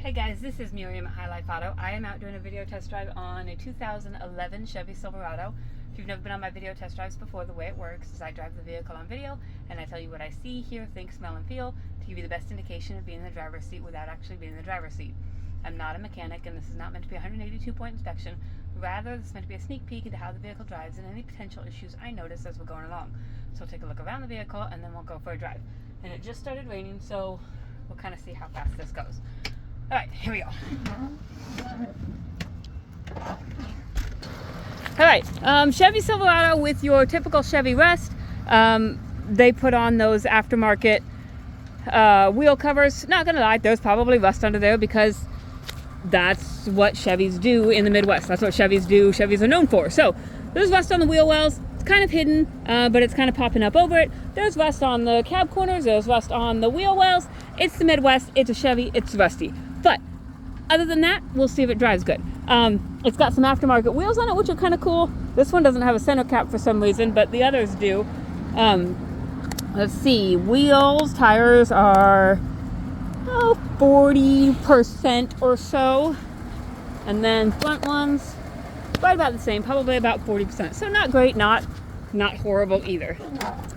Hey guys, this is Miriam at High Life Auto. I am out doing a video test drive on a 2011 Chevy Silverado. If you've never been on my video test drives before, the way it works is I drive the vehicle on video and I tell you what I see, hear, think, smell, and feel to give you the best indication of being in the driver's seat without actually being in the driver's seat. I'm not a mechanic and this is not meant to be a 182-point inspection. Rather, this is meant to be a sneak peek into how the vehicle drives and any potential issues I notice as we're going along. So we'll take a look around the vehicle and then we'll go for a drive. And it just started raining, so we'll kind of see how fast this goes. All right, here we go. All right, Chevy Silverado with your typical Chevy rest. They put on those aftermarket wheel covers. Not gonna lie, there's probably rust under there because that's what Chevys do in the Midwest. That's what Chevys do. Chevys are known for. So there's rust on the wheel wells. It's kind of hidden, but it's kind of popping up over it. There's rust on the cab corners. There's rust on the wheel wells. It's the Midwest. It's a Chevy. It's rusty. But other than that, we'll see if it drives good. It's got some aftermarket wheels on it, which are kind of cool. This one doesn't have a center cap for some reason, but the others do. Let's see, wheels, tires are 40% or so. And then front ones, right about the same, probably about 40%. So not great, not horrible either.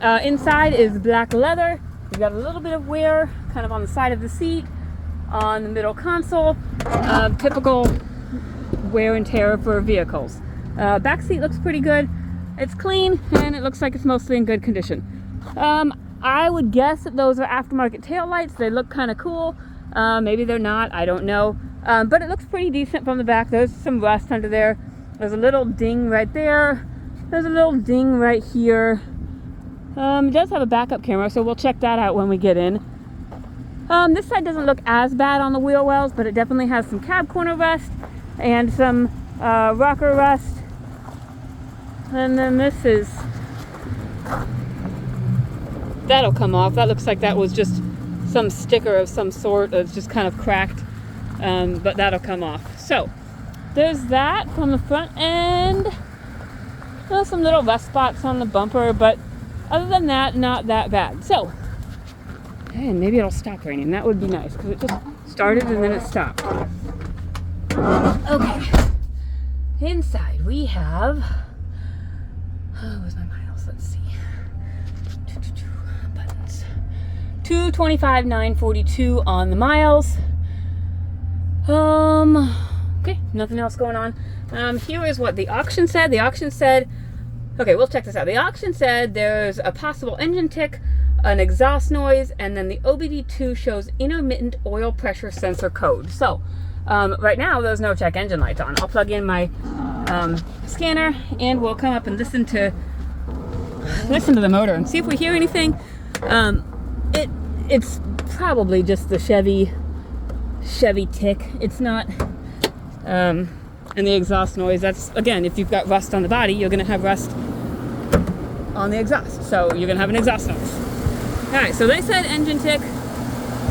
Inside is black leather. You've got a little bit of wear kind of on the side of the seat, on the middle console, typical wear and tear for vehicles. Back seat looks pretty good. It's clean and it looks like it's mostly in good condition. I would guess that those are aftermarket taillights. They look kind of cool. Maybe they're not, I don't know. But it looks pretty decent from the back. There's some rust under there. There's a little ding right there. There's a little ding right here. It does have a backup camera, so we'll check that out when we get in. This side doesn't look as bad on the wheel wells, but it definitely has some cab corner rust and some rocker rust. And then this is, that'll come off. That looks like that was just some sticker of some sort that's just kind of cracked, but that'll come off. So there's that from the front end. Some little rust spots on the bumper, but other than that, not that bad. So, and maybe it'll stop raining. That would be nice because it just started and then it stopped. Okay. Inside we have, where's my miles? Let's see. Buttons. 225,942 on the miles. Okay, nothing else going on. Here is what the auction said. The auction said, okay, we'll check this out. The auction said there's a possible engine tick, an exhaust noise, and then the OBD2 shows intermittent oil pressure sensor code. So right now there's no check engine lights on. I'll plug in my scanner and we'll come up and listen to the motor and see if we hear anything. It's probably just the Chevy tick. It's not and the exhaust noise, that's, again, if you've got rust on the body, you're gonna have rust on the exhaust, so you're gonna have an exhaust noise. All right, so they said engine tick.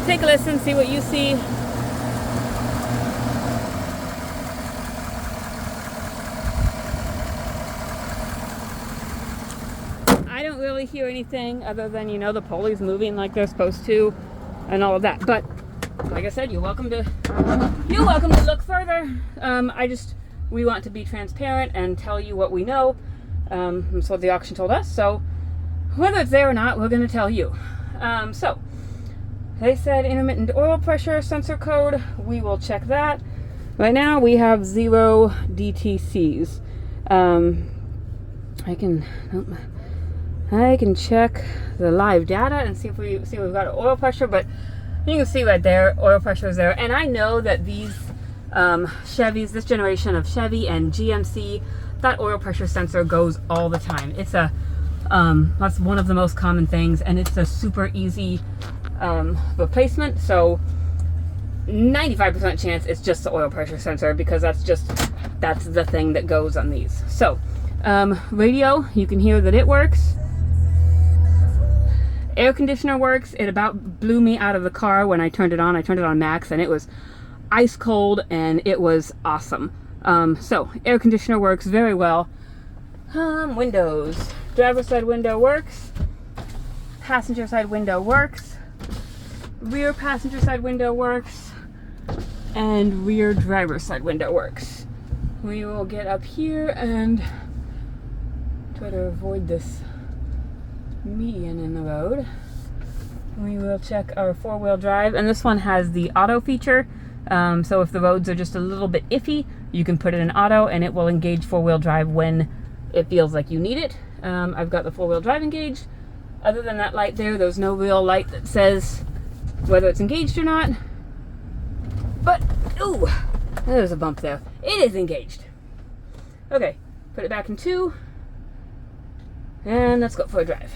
Take a listen, see what you see. I don't really hear anything other than, you know, the pulleys moving like they're supposed to and all of that. But like I said, you're welcome to look further. We want to be transparent and tell you what we know. That's what the auction told us. So whether it's there or not, we're going to tell you. So they said intermittent oil pressure sensor code. We will check that. Right now we have 0 DTCs. I can check the live data and see if we've got oil pressure, but you can see right there, oil pressure is there. And I know that these Chevys, this generation of Chevy and GMC, that oil pressure sensor goes all the time. It's that's one of the most common things, and it's a super easy replacement. So 95% chance it's just the oil pressure sensor because that's the thing that goes on these. So radio, you can hear that it works. Air conditioner works. It about blew me out of the car when I turned it on. I turned it on max and it was ice cold and it was awesome. So air conditioner works very well. Windows. Driver's side window works. Passenger side window works. Rear passenger side window works. and rear driver's side window works. We will get up here and try to avoid this median in the road. We will check our 4-wheel drive, and this one has the auto feature. So if the roads are just a little bit iffy, you can put it in auto and it will engage 4-wheel drive when it feels like you need it. I've got the 4-wheel drive engaged. Other than that light there's no real light that says whether it's engaged or not. But, ooh, there's a bump there. It is engaged. Okay, put it back in 2. And let's go for a drive.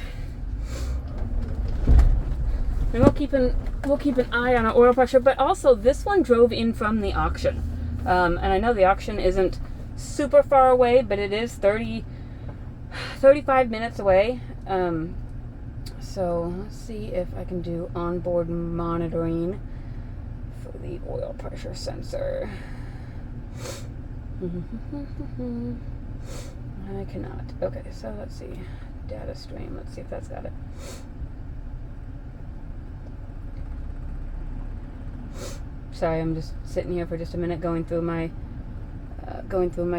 And we'll keep an eye on our oil pressure, but also this one drove in from the auction. And I know the auction isn't super far away, but it is 35 minutes away. So let's see if I can do onboard monitoring for the oil pressure sensor. I cannot. Okay, so let's see. Data stream. Let's see if that's got it. Sorry, I'm just sitting here for just a minute going through my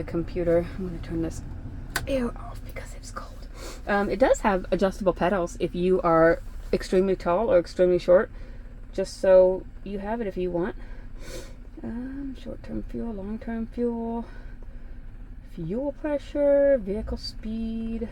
computer. I'm going to turn this air off because it's cold. It does have adjustable pedals if you are extremely tall or extremely short, just so you have it if you want. Short-term fuel, long-term fuel, fuel pressure, vehicle speed.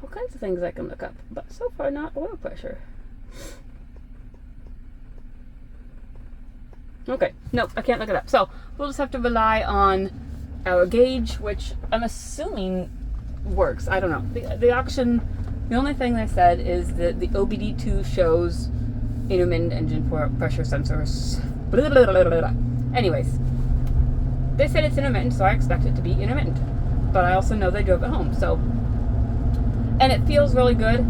All kinds of things I can look up, but so far not oil pressure. Okay, nope, I can't look it up. So we'll just have to rely on our gauge, which I'm assuming works. I don't know. The auction, the only thing they said is that the OBD2 shows intermittent engine pressure sensors. Blah, blah, blah, blah, blah. Anyways, they said it's intermittent, so I expect it to be intermittent. But I also know they drove it home, so. And it feels really good.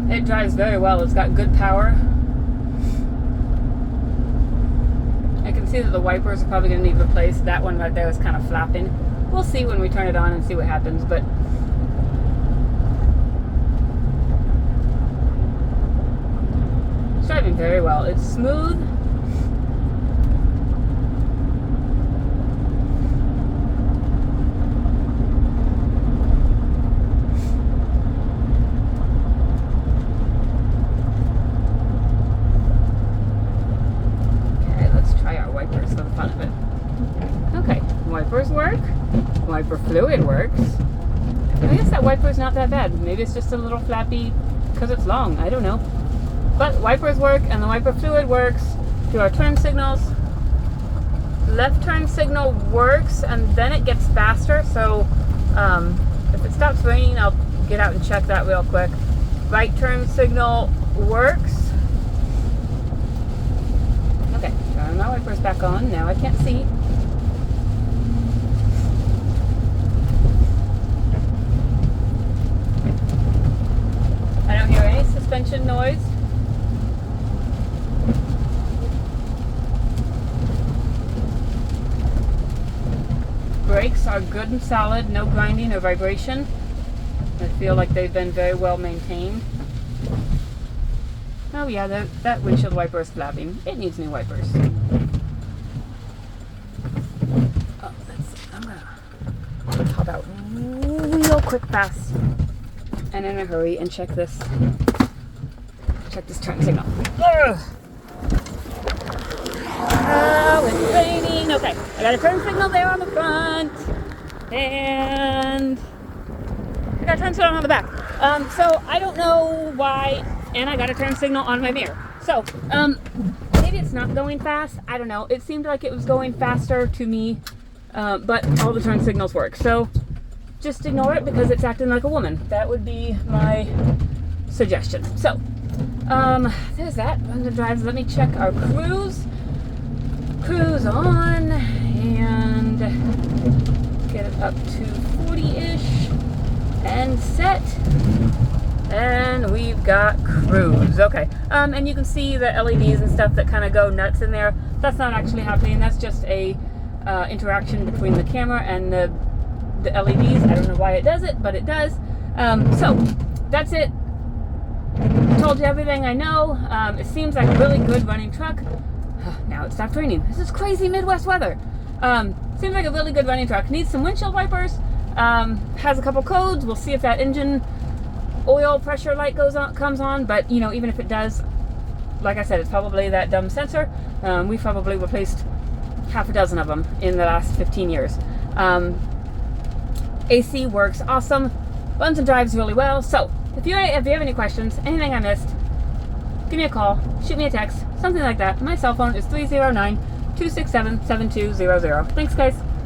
It drives very well. It's got good power. I can see that the wipers are probably going to need replaced. That one right there is kind of flapping. We'll see when we turn it on and see what happens, but it's driving very well. It's smooth. Wipers work. Wiper fluid works. I guess that wiper's not that bad. Maybe it's just a little flappy because it's long. I don't know. But wipers work and the wiper fluid works. Do our turn signals. Left turn signal works and then it gets faster. So if it stops raining, I'll get out and check that real quick. Right turn signal works. Okay, turn my wipers back on. Now I can't see. I don't hear any suspension noise. Brakes are good and solid, no grinding or vibration. I feel like they've been very well maintained. Oh yeah, that windshield wiper is flapping. It needs new wipers. Oh, I'm gonna hop out real quick, fast, and in a hurry, and check this turn signal. Ugh. Oh, it's raining. Okay, I got a turn signal there on the front, and I got a turn signal on the back. So I don't know why, and I got a turn signal on my mirror. So maybe it's not going fast. I don't know. It seemed like it was going faster to me, but all the turn signals work. So just ignore it because it's acting like a woman. That would be my suggestion. So there's that. Run the drives. Let me check our cruise. Cruise on and get it up to 40-ish and set. And we've got cruise. Okay. And you can see the LEDs and stuff that kind of go nuts in there. That's not actually happening. That's just a interaction between the camera and the LEDs. I don't know why it does it, but it does. So that's it. Told you everything I know. It seems like a really good running truck. Now it stopped raining. This is crazy Midwest weather. Seems like a really good running truck. Needs some windshield wipers. Has a couple codes. We'll see if that engine oil pressure light comes on. But you know, even if it does, like I said, it's probably that dumb sensor. We've probably replaced half a dozen of them in the last 15 years. AC works awesome. Runs and drives really well. So if you have any questions, anything I missed, give me a call, shoot me a text, something like that. My cell phone is 309-267-7200. Thanks, guys.